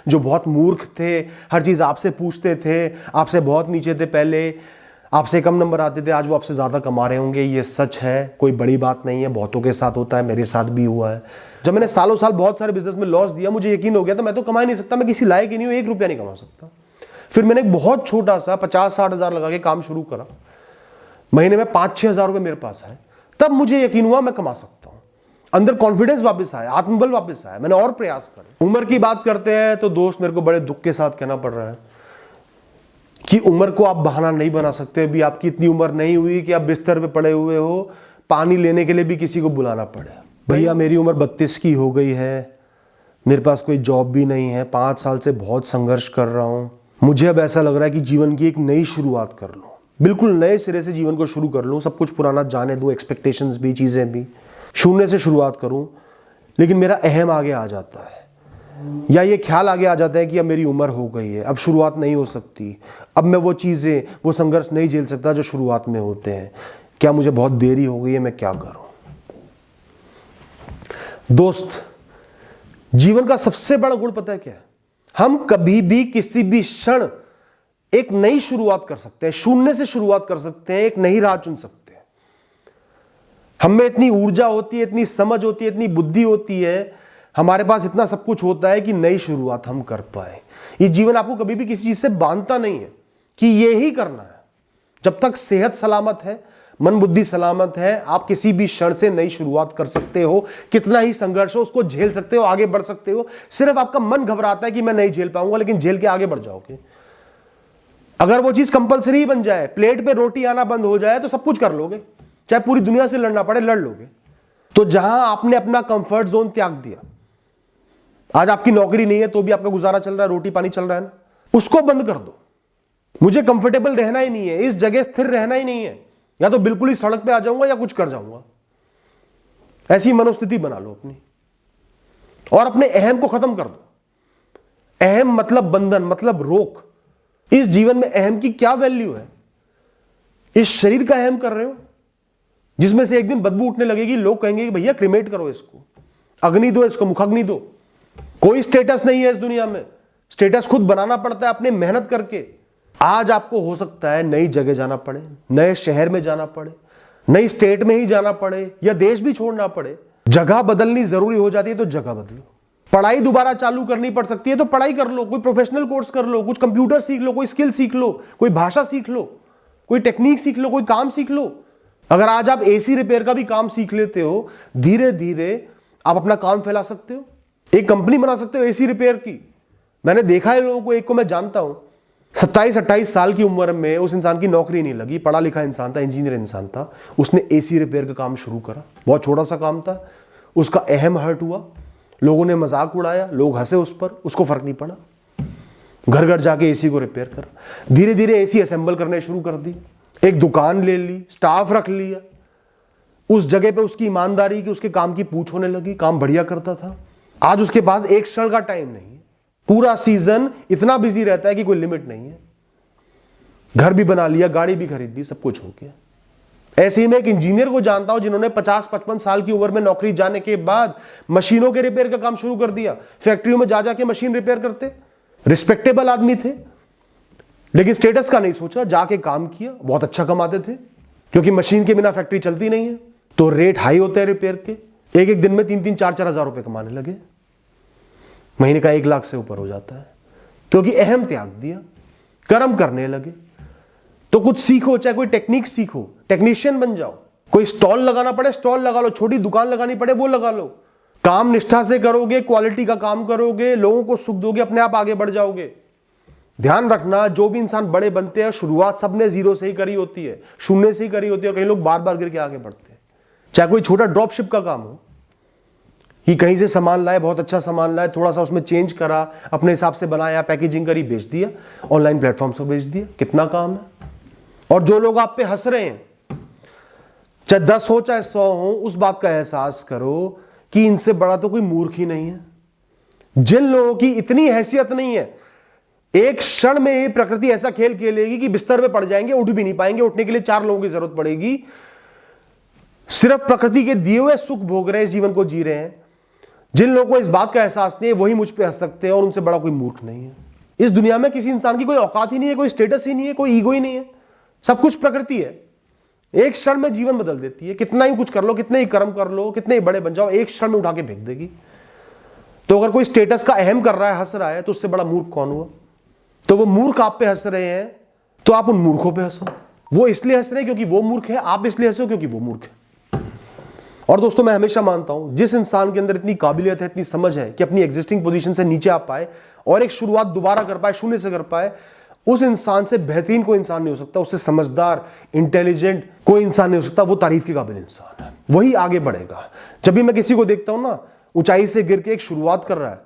जो बहुत मूर्ख थे, हर चीज आपसे पूछते थे, आपसे बहुत नीचे थे पहले, आपसे कम नंबर आते थे, आज वो आपसे ज्यादा कमा रहे होंगे। ये सच है, कोई बड़ी बात नहीं है, बहुतों के साथ होता है, मेरे साथ भी हुआ है। जब मैंने सालों साल बहुत सारे बिजनेस में लॉस दिया, मुझे यकीन हो गया था मैं तो कमा ही नहीं सकता, मैं किसी लायक ही नहीं हूं, 1 रुपया नहीं कमा सकता। फिर मैंने एक बहुत छोटा सा 50-60 हजार लगा के काम शुरू करा, महीने में 5-6 हजार रुपए मेरे पास आए, तब मुझे यकीन हुआ मैं कमा सकता हूं। अंदर कॉन्फिडेंस वापस आया, आत्मबल वापस आया, मैंने और प्रयास करे। उम्र की बात करते हैं तो दोस्त मेरे को बड़े दुख के साथ कहना पड़ रहा है कि उम्र को आप बहाना नहीं बना सकते। अभी आपकी इतनी उम्र नहीं हुई कि आप बिस्तर पे पड़े हुए हो, पानी लेने के लिए भी किसी को बुलाना पड़े। भैया मेरी उम्र 32 की हो गई है, मेरे पास कोई जॉब भी नहीं है, 5 साल से बहुत संघर्ष कर रहा हूं, मुझे अब ऐसा लग रहा है कि जीवन की एक नई शुरुआत कर लूं, बिल्कुल नए सिरे से जीवन को शुरू कर लूं, सब कुछ पुराना जाने दूं, एक्सपेक्टेशंस भी, चीजें भी, शून्य से शुरुआत करूं। लेकिन मेरा अहम आगे आ जाता है, या ये ख्याल आगे आ जाता है कि अब मेरी उम्र हो गई है, अब शुरुआत नहीं हो सकती, अब मैं वो चीजें, वो संघर्ष नहीं झेल सकता जो शुरुआत में होते हैं। क्या मुझे बहुत देरी हो गई है, मैं क्या करूं? दोस्त, जीवन का सबसे बड़ा गुण पता है क्या है? हम कभी भी किसी भी क्षण एक नई शुरुआत कर सकते हैं, शून्य से शुरुआत कर सकते हैं, एक नई राह चुन सकते हैं। हम में इतनी ऊर्जा होती है, इतनी समझ होती है, इतनी बुद्धि होती है, हमारे पास इतना सब कुछ होता है कि नई शुरुआत हम कर पाए। ये जीवन आपको कभी भी किसी चीज से बांधता नहीं है कि ये ही करना है। जब तक सेहत सलामत है, मन बुद्धि सलामत है, आप किसी भी क्षण से नई शुरुआत कर सकते हो। कितना ही संघर्ष हो उसको झेल सकते हो, आगे बढ़ सकते हो। सिर्फ आपका मन घबराता है कि मैं नहीं झेल पाऊंगा, लेकिन झेल के आगे बढ़ जाओगे। अगर वो चीज कंपलसरी बन जाए, प्लेट पे रोटी आना बंद हो जाए, तो सब कुछ कर लोगे, चाहे पूरी दुनिया से लड़ना पड़े, लड़ लोगे। तो जहां आपने अपना कंफर्ट जोन त्याग दिया, आज आपकी नौकरी नहीं है तो भी आपका गुजारा चल रहा है, रोटी पानी चल रहा है ना, उसको बंद कर दो। मुझे कंफर्टेबल रहना ही नहीं है, इस जगह स्थिर रहना ही नहीं है, या तो बिल्कुल ही सड़क पे आ जाऊंगा या कुछ कर जाऊंगा। ऐसी मनोस्थिति बना लो अपनी, और अपने अहम को खत्म कर दो। अहम मतलब बंधन, मतलब रोक। इस जीवन में अहम की क्या वैल्यू है? इस शरीर का अहम कर रहे हो, जिसमें से एक दिन बदबू उठने लगेगी, लोग कहेंगे कि भैया क्रिमेट करो इसको, अग्नि दो इसको, मुखाग्नि दो। कोई स्टेटस नहीं है इस दुनिया में, स्टेटस खुद बनाना पड़ता है अपने मेहनत करके। आज आपको हो सकता है नई जगह जाना पड़े, नए शहर में जाना पड़े, नई स्टेट में ही जाना पड़े, या देश भी छोड़ना पड़े। जगह बदलनी जरूरी हो जाती है तो जगह बदलो। पढ़ाई दोबारा चालू करनी पड़ सकती है तो पढ़ाई कर लो, कोई प्रोफेशनल कोर्स कर लो, कुछ कंप्यूटर सीख लो, कोई स्किल सीख लो, कोई भाषा सीख लो, कोई टेक्निक सीख लो, कोई काम सीख लो। अगर आज आप एसी रिपेयर का भी काम सीख लेते हो, धीरे धीरे आप अपना काम फैला सकते हो, एक कंपनी बना सकते हो एसी रिपेयर की। मैंने देखा है लोगों को, एक को मैं जानता हूं, 27-28 साल की उम्र में उस इंसान की नौकरी नहीं लगी, पढ़ा लिखा इंसान था, इंजीनियर इंसान था, उसने एसी रिपेयर का काम शुरू करा। बहुत छोटा सा काम था, उसका अहम हर्ट हुआ, लोगों ने मजाक उड़ाया, लोग हंसे उस पर, उसको फर्क नहीं पड़ा। घर घर जाके एसी को रिपेयर करा, धीरे धीरे एसी असेंबल करने शुरू कर दी, एक दुकान ले ली, स्टाफ रख लिया। उस जगह पे उसकी ईमानदारी की, उसके काम की पूछ होने लगी, काम बढ़िया करता था। आज उसके पास एक क्षण का टाइम नहीं है, पूरा सीजन इतना बिजी रहता है कि कोई लिमिट नहीं है। घर भी बना लिया, गाड़ी भी खरीद ली, सब कुछ हो गया। ऐसे ही मैं एक इंजीनियर को जानता हूं जिन्होंने 50-55 साल की उम्र में नौकरी जाने के बाद मशीनों के रिपेयर का काम शुरू कर दिया। फैक्ट्रियों में जा जाके मशीन रिपेयर करते, रिस्पेक्टेबल आदमी थे, लेकिन स्टेटस का नहीं सोचा, जाके काम किया, बहुत अच्छा कमाते थे, क्योंकि मशीन के बिना फैक्ट्री चलती नहीं है, तो रेट हाई होते हैं रिपेयर के। एक एक दिन में 3-3, 4-4 हजार रुपए कमाने लगे, महीने का 1 लाख से ऊपर हो जाता है, क्योंकि अहम त्याग दिया, कर्म करने लगे। तो कुछ सीखो, चाहे कोई टेक्निक सीखो, टेक्नीशियन बन जाओ, कोई स्टॉल लगाना पड़े स्टॉल लगा लो, छोटी दुकान लगानी पड़े वो लगा लो। काम निष्ठा से करोगे, क्वालिटी का काम करोगे, लोगों को सुख दोगे, अपने आप आगे बढ़ जाओगे। ध्यान रखना, जो भी इंसान बड़े बनते हैं, शुरुआत सबने जीरो से ही करी होती है, शून्य से ही करी होती है, और कई लोग बार बार गिर के आगे बढ़ते हैं। चाहे कोई छोटा ड्रॉप शिप का काम हो, कि कहीं से सामान लाए, बहुत अच्छा सामान लाए, थोड़ा सा उसमें चेंज करा, अपने हिसाब से बनाया, पैकेजिंग करी, बेच दिया, ऑनलाइन प्लेटफॉर्म पर बेच दिया, कितना काम है। और जो लोग आप पे हंस रहे हैं, चाहे 10 हो चाहे 100 हो, उस बात का एहसास करो कि इनसे बड़ा तो कोई मूर्ख ही नहीं है। जिन लोगों की इतनी हैसियत नहीं है, एक क्षण में ही प्रकृति ऐसा खेल खेलेगी कि बिस्तर पे पड़ जाएंगे, उठ भी नहीं पाएंगे, उठने के लिए 4 लोगों की जरूरत पड़ेगी। सिर्फ प्रकृति के दिए हुए सुख भोग रहे हैं, जीवन को जी रहे हैं। जिन लोगों को इस बात का एहसास नहीं है वही मुझ पे हंस सकते हैं और उनसे बड़ा कोई मूर्ख नहीं है। इस दुनिया में किसी इंसान की कोई औकात ही नहीं है, कोई स्टेटस ही नहीं है, कोई ईगो ही नहीं है। सब कुछ प्रकृति है, एक क्षण में जीवन बदल देती है। कितना ही कुछ कर लो, कितने ही कर्म कर लो, कितने ही बड़े बन जाओ, एक क्षण में उठा के फेंक देगी। तो अगर कोई स्टेटस का अहम कर रहा है, हंस रहा है, तो उससे बड़ा मूर्ख कौन हुआ? तो वो मूर्ख आप पे हंस रहे हैं, तो आप उन मूर्खों पे हंसो। वो इसलिए हंस रहे हैं क्योंकि वो मूर्ख है, आप इसलिए हंसो क्योंकि वो मूर्ख है। और दोस्तों, मैं हमेशा मानता हूं जिस इंसान के अंदर इतनी काबिलियत है, इतनी समझ है कि अपनी एग्जिस्टिंग पोजीशन से नीचे आ पाए और एक शुरुआत दोबारा कर पाए, शून्य से कर पाए, उस इंसान से बेहतरीन कोई इंसान नहीं हो सकता, उससे समझदार, इंटेलिजेंट कोई इंसान नहीं हो सकता। वो तारीफ के काबिल इंसान है, वही आगे बढ़ेगा। जब भी मैं किसी को देखता हूं ना, ऊंचाई से गिर के एक शुरुआत कर रहा है,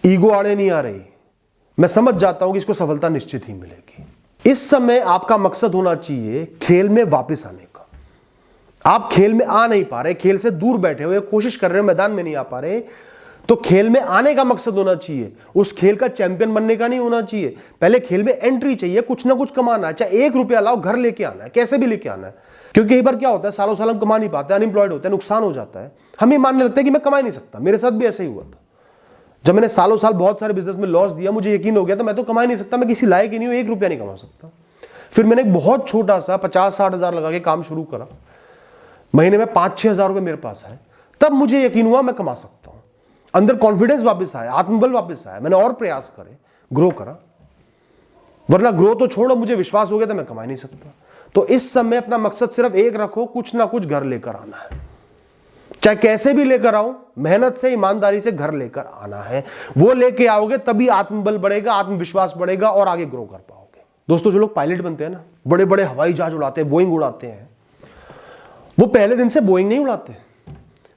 ईगो आड़े नहीं आ रही, मैं समझ जाता हूं कि इसको सफलता निश्चित ही मिलेगी। इस समय आपका मकसद होना चाहिए खेल में वापस आने का। आप खेल में आ नहीं पा रहे, खेल से दूर बैठे हुए, कोशिश कर रहे हो, मैदान में नहीं आ पा रहे, तो खेल में आने का मकसद होना चाहिए। उस खेल का चैंपियन बनने का नहीं होना चाहिए। पहले खेल में एंट्री चाहिए, कुछ ना कुछ कमाना है, चाहे 1 रुपया लाओ, घर लेके आना है, कैसे भी लेके आना है। क्योंकि कई बार क्या होता है, सालों साल हम कमा नहीं पाते, अनएम्प्लॉयड होते हैं, नुकसान हो जाता है, हम ये मानने लगते हैं कि मैं कमा ही नहीं सकता। मेरे साथ भी ऐसा ही हुआ था। जब मैंने सालों साल बहुत सारे बिजनेस में लॉस दिया, मुझे यकीन हो गया था मैं तो कमा ही नहीं सकता, मैं किसी लायक ही नहीं हूं, 1 रुपया नहीं कमा सकता। फिर मैंने एक बहुत छोटा सा 50-60 हजार लगा के काम शुरू करा, महीने में 5-6 हजार रुपए मेरे पास आए। तब मुझे यकीन हुआ मैं कमा सकता हूं, अंदर कॉन्फिडेंस वापस आया, आत्मबल वापस आया, मैंने और प्रयास करे, ग्रो करा। वरना ग्रो तो छोड़ो, मुझे विश्वास हो गया था मैं कमा नहीं सकता। तो इस समय अपना मकसद सिर्फ एक रखो, कुछ ना कुछ घर लेकर आना है, चाहे कैसे भी लेकर आओ, मेहनत से, ईमानदारी से घर लेकर आना है। वो लेके आओगे तभी आत्मबल बढ़ेगा, आत्मविश्वास बढ़ेगा और आगे ग्रो कर पाओगे। दोस्तों, जो लोग पायलट बनते हैं ना, बड़े बड़े हवाई जहाज उड़ाते हैं, बोइंग उड़ाते हैं, वो पहले दिन से बोइंग नहीं उड़ाते।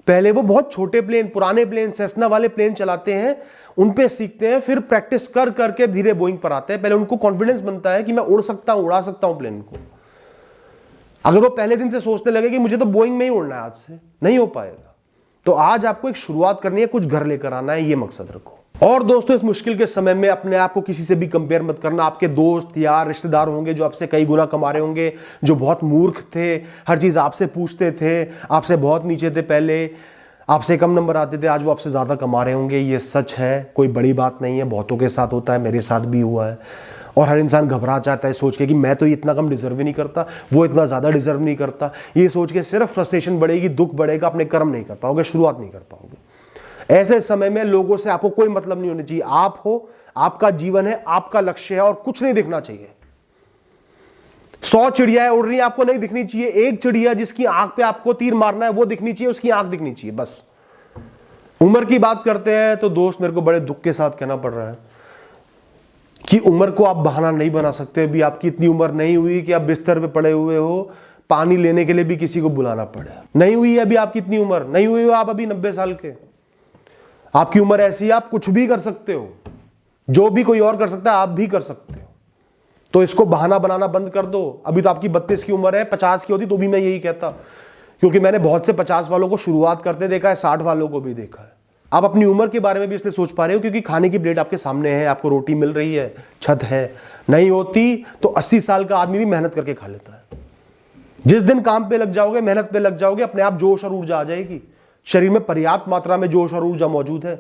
पहले वो बहुत छोटे प्लेन, पुराने प्लेन, सेस्ना वाले प्लेन चलाते हैं, उन पे सीखते हैं, फिर प्रैक्टिस कर करके धीरे बोइंग पर आते हैं। पहले उनको कॉन्फिडेंस बनता है कि मैं उड़ सकता हूं, उड़ा सकता हूं प्लेन को। अगर वो पहले दिन से सोचने लगे कि मुझे तो बोइंग में ही उड़ना है, आज से नहीं हो पाएगा। तो आज आपको एक शुरुआत करनी है, कुछ घर लेकर आना है, ये मकसद रखो। और दोस्तों, इस मुश्किल के समय में अपने आप को किसी से भी कंपेयर मत करना। आपके दोस्त, यार, रिश्तेदार होंगे जो आपसे कई गुना कमा रहे होंगे, जो बहुत मूर्ख थे, हर चीज आपसे पूछते थे, आपसे बहुत नीचे थे, पहले आपसे कम नंबर आते थे, आज वो आपसे ज्यादा कमा रहे होंगे। ये सच है, कोई बड़ी बात नहीं है, बहुतों के साथ होता है, मेरे साथ भी हुआ है। और हर इंसान घबरा जाता है सोच के कि मैं तो इतना कम डिजर्व ही नहीं करता, वो इतना ज्यादा डिजर्व नहीं करता। ये सोच के सिर्फ फ्रस्ट्रेशन बढ़ेगी, दुख बढ़ेगा, अपने कर्म नहीं कर पाओगे, शुरुआत नहीं कर पाओगे। ऐसे समय में लोगों से आपको कोई मतलब नहीं होना चाहिए। आप हो, आपका जीवन है, आपका लक्ष्य है और कुछ नहीं दिखना चाहिए। 100 चिड़िया उड़ रही है, आपको नहीं दिखनी चाहिए। एक चिड़िया जिसकी आंख पे आपको तीर मारना है वो दिखनी चाहिए, उसकी आंख दिखनी चाहिए, बस। उम्र की बात करते हैं तो दोस्त, मेरे को बड़े दुख के साथ कहना पड़ रहा है कि उम्र को आप बहाना नहीं बना सकते। अभी आपकी इतनी उम्र नहीं हुई कि आप बिस्तर पे पड़े हुए हो, पानी लेने के लिए भी किसी को बुलाना पड़े। नहीं हुई है अभी आपकी इतनी उम्र, नहीं हुई हो आप अभी 90 साल के। आपकी उम्र ऐसी है, आप कुछ भी कर सकते हो, जो भी कोई और कर सकता है आप भी कर सकते हो। तो इसको बहाना बनाना बंद कर दो। अभी तो आपकी 32 की उम्र है, 50 की होती तो भी मैं यही कहता, क्योंकि मैंने बहुत से 50 वालों को शुरुआत करते देखा है, 60 वालों को भी देखा है। आप अपनी उम्र के बारे में भी इसलिए सोच पा रहे हो क्योंकि खाने की प्लेट आपके सामने है, आपको रोटी मिल रही है, छत है। नहीं होती तो 80 साल का आदमी भी मेहनत करके खा लेता है। जिस दिन काम पे लग जाओगे, मेहनत पे लग जाओगे, अपने आप जोश और ऊर्जा आ जाएगी। शरीर में पर्याप्त मात्रा में जोश और ऊर्जा मौजूद है,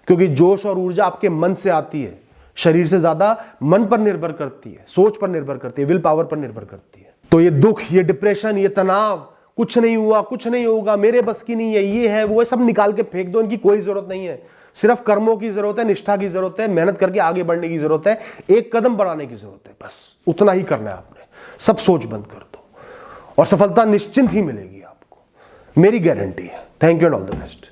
क्योंकि जोश और ऊर्जा आपके मन से आती है। शरीर से ज्यादा मन पर निर्भर करती है, सोच पर निर्भर करती है, विल पावर पर निर्भर करती है। तो ये दुख, ये डिप्रेशन, ये तनाव, कुछ नहीं हुआ, कुछ नहीं होगा, मेरे बस की नहीं है, ये है, वो है, सब निकाल के फेंक दो। इनकी कोई जरूरत नहीं है। सिर्फ कर्मों की जरूरत है, निष्ठा की जरूरत है, मेहनत करके आगे बढ़ने की जरूरत है, एक कदम बढ़ाने की जरूरत है, बस उतना ही करना है आपने। सब सोच बंद कर दो और सफलता निश्चिंत ही मिलेगी आपको, मेरी गारंटी है। Thank you and all the best.